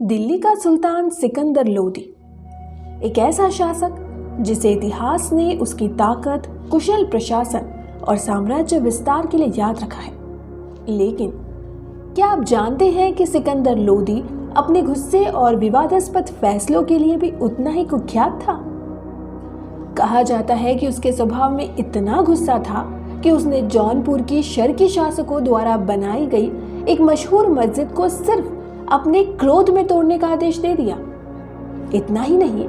दिल्ली का सुल्तान सिकंदर लोदी एक ऐसा शासक जिसे इतिहास ने उसकी ताकत, कुशल प्रशासन और साम्राज्य विस्तार के लिए याद रखा है। लेकिन क्या आप जानते हैं कि सिकंदर लोदी अपने गुस्से और विवादास्पद फैसलों के लिए भी उतना ही कुख्यात था? कहा जाता है कि उसके स्वभाव में इतना गुस्सा था कि उसने जौनपुर की शर्की शासकों द्वारा बनाई गई एक मशहूर मस्जिद को सिर्फ अपने क्रोध में तोड़ने का आदेश दे दिया। इतना ही नहीं,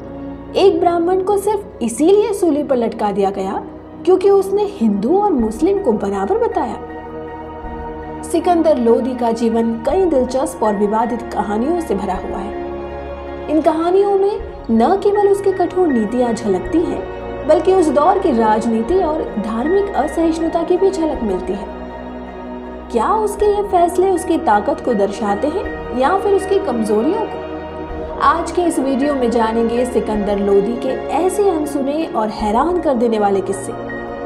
एक ब्राह्मण को सिर्फ इसीलिए सूली पर लटका दिया गया क्योंकि उसने हिंदू और मुस्लिम को बराबर बताया। सिकंदर लोदी का जीवन कई दिलचस्प और विवादित कहानियों से भरा हुआ है। इन कहानियों में न केवल उसकी कठोर नीतियां झलकती हैं, बल्कि उस दौर की राजनीति और धार्मिक असहिष्णुता की भी झलक मिलती है। क्या उसके ये फैसले उसकी ताकत को दर्शाते हैं या फिर उसकी कमजोरियों को? आज के इस वीडियो में जानेंगे सिकंदर लोदी के ऐसे अनसुने और हैरान कर देने वाले किस्से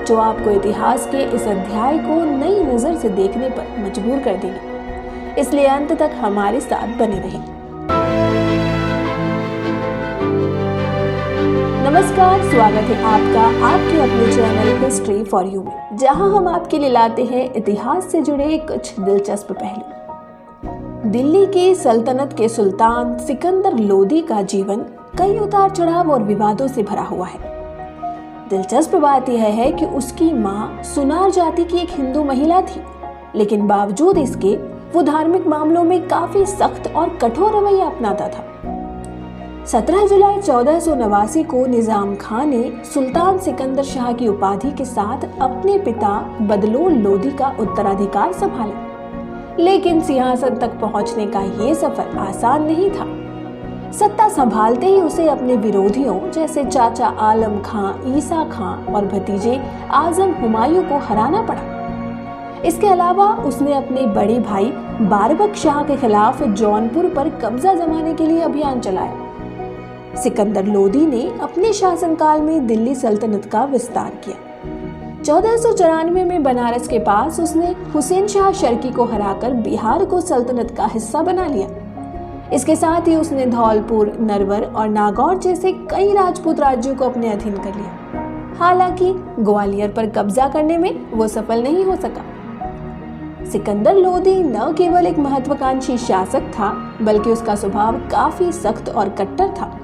जो आपको इतिहास के इस अध्याय को नई नजर से देखने पर मजबूर कर देंगे। इसलिए अंत तक हमारे साथ बने रहें। नमस्कार, स्वागत है आपका आपके अपने चैनल हिस्ट्री फॉर यू में, जहां हम आपके लिए लाते हैं इतिहास से जुड़े कुछ दिलचस्प पहलू। दिल्ली की सल्तनत के सुल्तान सिकंदर लोदी का जीवन कई उतार चढ़ाव और विवादों से भरा हुआ है। दिलचस्प बात यह है कि उसकी मां सुनार जाति की एक हिंदू महिला थी, लेकिन बावजूद इसके वो धार्मिक मामलों में काफी सख्त और कठोर रवैया अपनाता था। 17 जुलाई 1489 को निजाम खान ने सुल्तान सिकंदर शाह की उपाधि के साथ अपने पिता बदलौल लोदी का उत्तराधिकार संभाला, लेकिन सिंहासन तक पहुंचने का ये सफर आसान नहीं था। सत्ता संभालते ही उसे अपने विरोधियों जैसे चाचा आलम खां, ईसा खां और भतीजे आजम हुमायूं को हराना पड़ा। इसके अलावा उसने अपने बड़े भाई बारबक शाह के खिलाफ जौनपुर पर कब्जा जमाने के लिए अभियान चलाया। सिकंदर लोदी ने अपने शासनकाल में दिल्ली सल्तनत का विस्तार किया। 1494 में बनारस के पास उसने हुसैन शाह शर्की को हराकर बिहार को सल्तनत का हिस्सा बना लिया। इसके साथ ही उसने धौलपुर, नरवर और नागौर जैसे कई राजपूत राज्यों को अपने अधीन कर लिया। हालांकि ग्वालियर पर कब्जा करने में वो सफल नहीं हो सका। सिकंदर लोदी न केवल एक महत्वाकांक्षी शासक था, बल्कि उसका स्वभाव काफी सख्त और कट्टर था।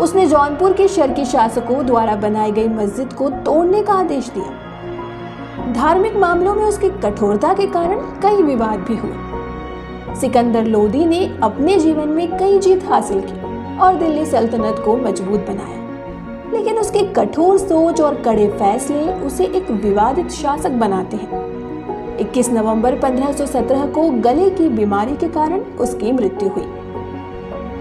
उसने जौनपुर के शर्की शासकों द्वारा बनाई गई मस्जिद को तोड़ने का आदेश दिया। धार्मिक मामलों में उसकी कठोरता के कारण कई विवाद भी हुए। सिकंदर लोदी ने अपने जीवन में कई जीत हासिल की और दिल्ली सल्तनत को मजबूत बनाया, लेकिन उसकी कठोर सोच और कड़े फैसले उसे एक विवादित शासक बनाते हैं। 21 नवंबर 1517 को गले की बीमारी के कारण उसकी मृत्यु हुई।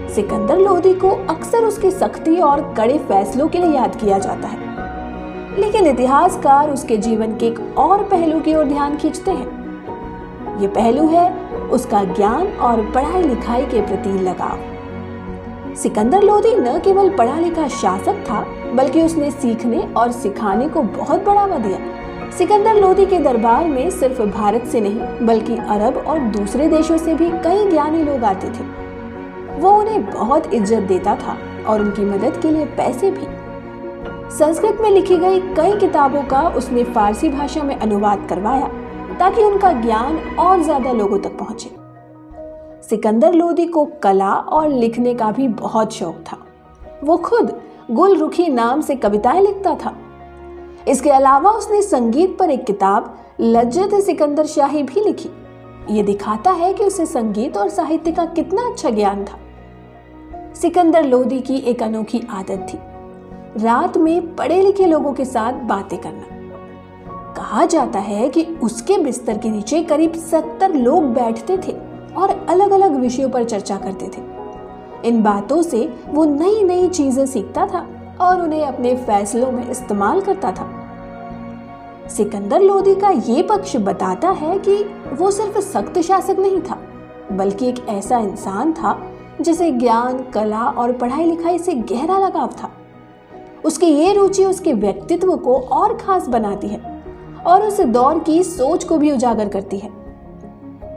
सिकंदर लोदी को अक्सर उसकी सख्ती और कड़े फैसलों के लिए याद किया जाता है, लेकिन इतिहासकार उसके जीवन के एक और पहलू की ओर ध्यान खींचते हैं। ये पहलू है उसका ज्ञान और पढ़ाई लिखाई के प्रति लगाव। सिकंदर लोदी न केवल पढ़ा लिखा शासक था, बल्कि उसने सीखने और सिखाने को बहुत बढ़ावा दिया। सिकंदर लोदी के दरबार में सिर्फ भारत से नहीं, बल्कि अरब और दूसरे देशों से भी कई ज्ञानी लोग आते थे। वो उन्हें बहुत इज्जत देता था और उनकी मदद के लिए पैसे भी। संस्कृत में लिखी गई कई किताबों का उसने फारसी भाषा में अनुवाद करवाया ताकि उनका ज्ञान और ज्यादा लोगों तक पहुंचे। सिकंदर लोदी को कला और लिखने का भी बहुत शौक था। वो खुद गुलरुखी नाम से कविताएं लिखता था। इसके अलावा उसने संगीत पर एक किताब लज्जत सिकंदर शाही भी लिखी। ये दिखाता है कि उसे संगीत और साहित्य का कितना अच्छा ज्ञान था। सिकंदर लोदी की एक अनोखी आदत थी, रात में पढ़े लिखे लोगों के साथ बातें करना। कहा जाता है कि उसके बिस्तर के नीचे करीब 70 लोग बैठते थे और अलग अलग विषयों पर चर्चा करते थे। इन बातों से वो नई नई चीजें सीखता था और उन्हें अपने फैसलों में इस्तेमाल करता था। सिकंदर लोदी का ये पक्ष बताता है कि वो सिर्फ सख्त शासक नहीं था, बल्कि एक ऐसा इंसान था जिसे ज्ञान, कला और पढ़ाई लिखाई से गहरा लगाव था। उसकी ये रुचि उसके व्यक्तित्व को और खास बनाती है और उस दौर की सोच को भी उजागर करती है।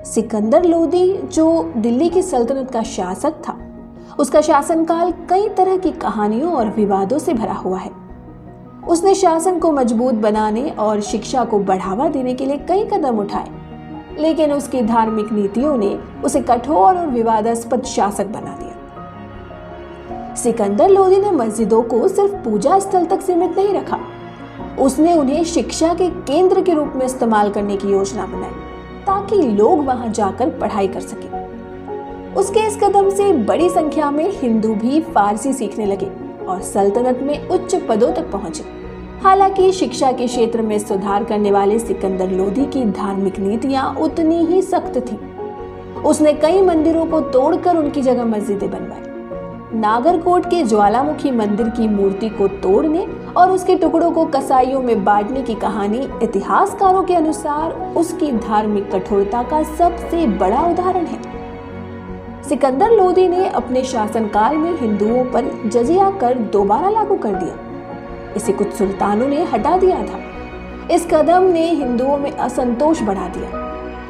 सिकंदर लोदी जो दिल्ली की सल्तनत का शासक था, उसका शासनकाल कई तरह की कहानियों और विवादों से भरा हुआ है। उसने शासन को मजबूत बनाने और शिक्षा को बढ़ावा देने के लिए कई कदम उठाए, लेकिन उसकी धार्मिक नीतियों ने उसे कठोर और विवादास्पद शासक बना दिया। सिकंदर लोदी ने मस्जिदों को सिर्फ पूजा स्थल तक सीमित नहीं रखा, उसने उन्हें शिक्षा के केंद्र के रूप में इस्तेमाल करने की योजना बनाई ताकि लोग वहां जाकर पढ़ाई कर सकें। उसके इस कदम से बड़ी संख्या में हिंदू भी फारसी सीखने लगे और सल्तनत में उच्च पदों तक पहुंचे। हालांकि शिक्षा के क्षेत्र में सुधार करने वाले सिकंदर लोदी की धार्मिक नीतियां उतनी ही सख्त थीं। उसने कई मंदिरों को तोड़कर उनकी जगह मस्जिदें बनवाई। नागरकोट के ज्वालामुखी मंदिर की मूर्ति को तोड़ने और उसके टुकड़ों को कसाईयों में बांटने की कहानी इतिहासकारों के अनुसार उसकी धार्मिक कठोरता का सबसे बड़ा उदाहरण है। सिकंदर लोदी ने अपने शासनकाल में हिंदुओं पर जजिया कर दोबारा लागू कर दिया। इसे कुछ सुल्तानों ने हटा दिया था। इस कदम ने हिंदुओं में असंतोष बढ़ा दिया।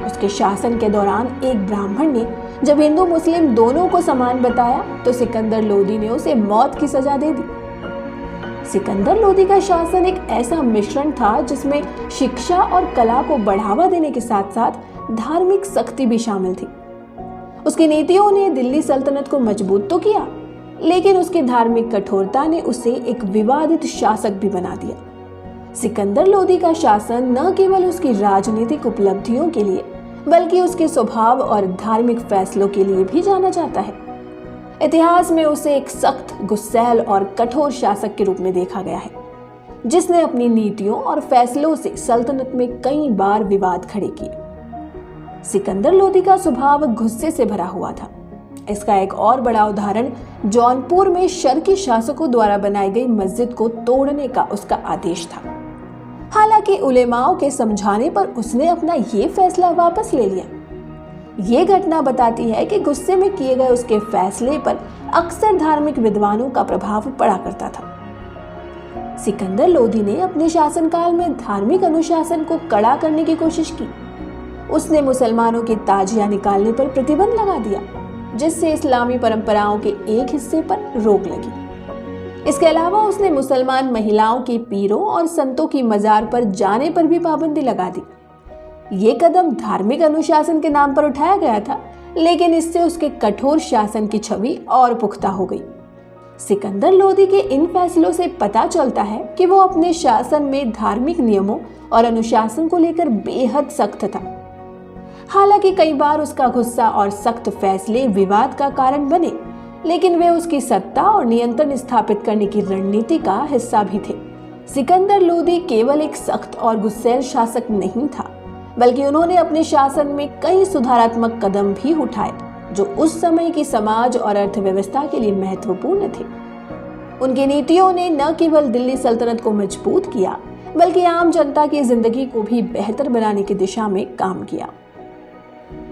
उसके शासन के दौरान एक ब्राह्मण ने जब हिंदू मुस्लिम दोनों को समान बताया तो सिकंदर लोदी ने उसे मौत की सजा दे दी। सिकंदर लोदी का शासन एक ऐसा मिश्रण था जिसमें शिक्षा और कला को बढ़ावा देने के साथ साथ धार्मिक सख्ती भी शामिल थी। उसकी नीतियों ने दिल्ली सल्तनत को मजबूत तो किया, लेकिन उसकी धार्मिक कठोरता ने उसे एक विवादित शासक भी बना दिया। सिकंदर लोदी का शासन न केवल उसकी राजनीतिक उपलब्धियों के लिए बल्कि उसके स्वभाव और धार्मिक फैसलों के लिए भी जाना जाता है। इतिहास में उसे एक सख्त, गुस्सैल और कठोर शासक के रूप में देखा गया है, जिसने अपनी नीतियों और फैसलों से सल्तनत में कई बार विवाद खड़े किए। सिकंदर लोदी का स्वभाव गुस्से से भरा हुआ था। इसका एक और बड़ा उदाहरण जौनपुर में शर्की शासकों द्वारा बनाई गई मस्जिद को तोड़ने का उसका आदेश था। हालांकि उलेमाओं के समझाने पर उसने अपना ये फैसला वापस ले लिया। ये घटना बताती है कि गुस्से में किए गए उसके फैसले पर अक्सर धार्मिक विद्वानों का प्रभाव पड़ा करता था। सिकंदर लोदी ने अपने शासनकाल में धार्मिक अनुशासन को कड़ा करने की कोशिश की। उसने मुसलमानों की ताजिया निकालने पर प्रतिबंध लगा दिया, जिससे इस्लामी परंपराओं के एक हिस्से पर रोक लगी। इसके अलावा उसने मुसलमान महिलाओं के पीरों और संतों की मजार पर जाने पर भी पाबंदी लगा दी। ये कदम धार्मिक अनुशासन के नाम पर उठाया गया था, लेकिन इससे उसके कठोर शासन की छवि और पुख्ता हो गई। सिकंदर लोदी के इन फैसलों से पता चलता है कि वो अपने शासन में धार्मिक नियमों और अनुशासन को लेकर बेहद सख्त था। हालांकि कई बार उसका गुस्सा और सख्त फैसले विवाद का कारण बने, लेकिन वे उसकी सत्ता और नियंत्रण स्थापित करने की रणनीति का हिस्सा भी थे। सिकंदर लोदी केवल एक सख्त और गुस्सैल शासक नहीं था, बल्कि उन्होंने अपने शासन में कई सुधारात्मक कदम भी उठाए जो उस समय की समाज और अर्थव्यवस्था के लिए महत्वपूर्ण थे। उनकी नीतियों ने न केवल दिल्ली सल्तनत को मजबूत किया, बल्कि आम जनता की जिंदगी को भी बेहतर बनाने की दिशा में काम किया।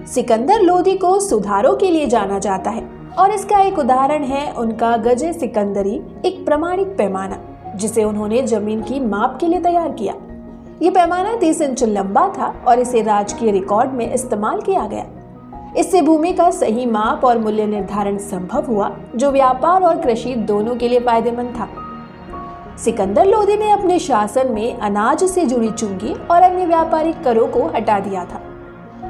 सिकंदर लोदी को सुधारों के लिए जाना जाता है और इसका एक उदाहरण है उनका गजे सिकंदरी, एक प्रमाणिक पैमाना जिसे उन्होंने जमीन की माप के लिए तैयार किया। ये पैमाना 30 इंच लंबा था और इसे राजकीय रिकॉर्ड में इस्तेमाल किया गया। इससे भूमि का सही माप और मूल्य निर्धारण संभव हुआ, जो व्यापार और कृषि दोनों के लिए फायदेमंद था। सिकंदर लोदी ने अपने शासन में अनाज से जुड़ी चुंगी और अन्य व्यापारिक करों को हटा दिया था।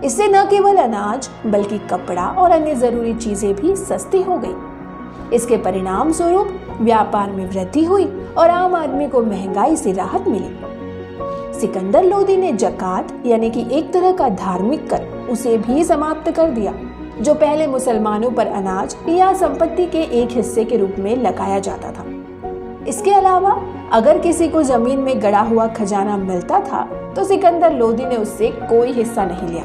इससे न केवल अनाज बल्कि कपड़ा और अन्य जरूरी चीजें भी सस्ती हो गई। इसके परिणाम स्वरूप व्यापार में वृद्धि हुई और आम आदमी को महंगाई से राहत मिली। सिकंदर लोदी ने जकात यानी कि एक तरह का धार्मिक कर उसे भी समाप्त कर दिया, जो पहले मुसलमानों पर अनाज या संपत्ति के एक हिस्से के रूप में लगाया जाता था। इसके अलावा अगर किसी को जमीन में गड़ा हुआ खजाना मिलता था तो सिकंदर लोदी ने उससे कोई हिस्सा नहीं लिया,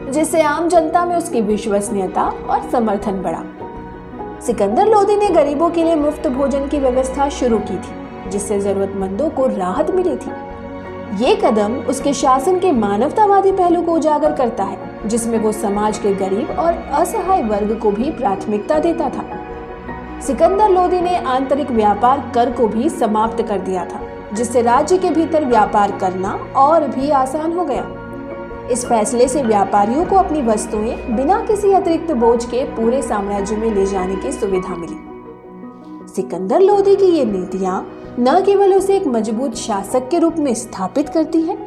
जिससे आम जनता में उसकी विश्वसनीयता और समर्थन बढ़ा। सिकंदर लोदी ने गरीबों के लिए मुफ्त भोजन की व्यवस्था शुरू की थी, जिससे जरूरतमंदों को राहत मिली थी। ये कदम उसके शासन के मानवतावादी पहलू को उजागर करता है, जिसमें वो समाज के गरीब और असहाय वर्ग को भी प्राथमिकता देता था। सिकंदर लोदी ने आंतरिक व्यापार कर को भी समाप्त कर दिया था, जिससे राज्य के भीतर व्यापार करना और भी आसान हो गया। इस फैसले से व्यापारियों को अपनी वस्तुएं बिना किसी अतिरिक्त बोझ के पूरे साम्राज्य में ले जाने की सुविधा मिली। सिकंदर लोदी की ये नीतियां न केवल उसे एक मजबूत शासक के रूप में स्थापित करती है,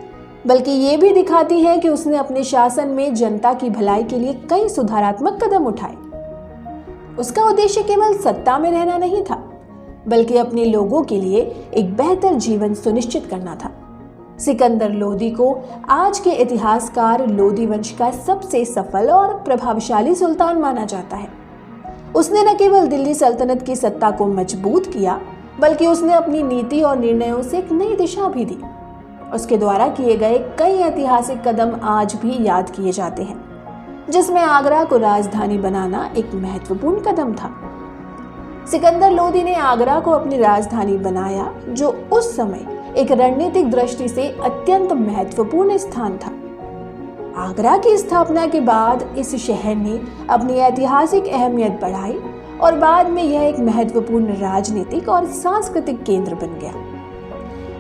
बल्कि ये भी दिखाती है कि उसने अपने शासन में जनता की भलाई के लिए कई सुधारात्मक कदम उठाए। उसका उद्देश्य केवल सत्ता में रहना नहीं था, बल्कि अपने लोगों के लिए एक बेहतर जीवन सुनिश्चित करना था। सिकंदर लोदी को आज के इतिहासकार लोदी वंश का सबसे सफल और प्रभावशाली सुल्तान माना जाता है। उसने न केवल दिल्ली सल्तनत की सत्ता को मजबूत किया, बल्कि उसने अपनी नीति और निर्णयों से एक नई दिशा भी दी। उसके द्वारा किए गए कई ऐतिहासिक कदम आज भी याद किए जाते हैं, जिसमें आगरा को राजधानी बनाना एक महत्वपूर्ण कदम था। सिकंदर लोदी ने आगरा को अपनी राजधानी बनाया, जो उस समय एक रणनीतिक दृष्टि से अत्यंत महत्वपूर्ण स्थान था। आगरा की स्थापना के बाद इस शहर ने अपनी ऐतिहासिक अहमियत बढ़ाई और बाद में यह एक महत्वपूर्ण राजनीतिक और सांस्कृतिक केंद्र बन गया।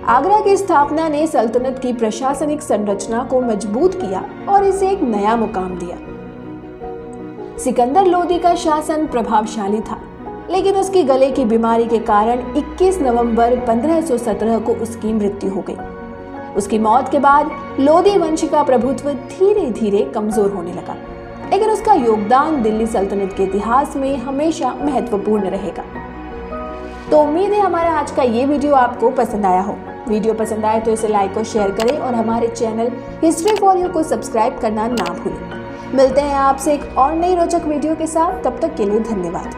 आगरा की स्थापना ने सल्तनत की प्रशासनिक संरचना को मजबूत किया और इसे एक नया मुकाम दिया। सिकंदर लोदी का शासन प्रभावशाली था, लेकिन उसकी गले की बीमारी के कारण 21 नवंबर 1517 को उसकी मृत्यु हो गई। उसकी मौत के बाद लोदी वंश का प्रभुत्व धीरे धीरे कमजोर होने लगा, लेकिन उसका योगदान दिल्ली सल्तनत के इतिहास में हमेशा महत्वपूर्ण रहेगा। तो उम्मीद है हमारा आज का ये वीडियो आपको पसंद आया हो। वीडियो पसंद आए तो इसे लाइक और शेयर करें और हमारे चैनल हिस्ट्री फॉर यू को सब्सक्राइब करना ना भूलें। मिलते हैं आपसे एक और नई रोचक वीडियो के साथ, तब तक के लिए धन्यवाद।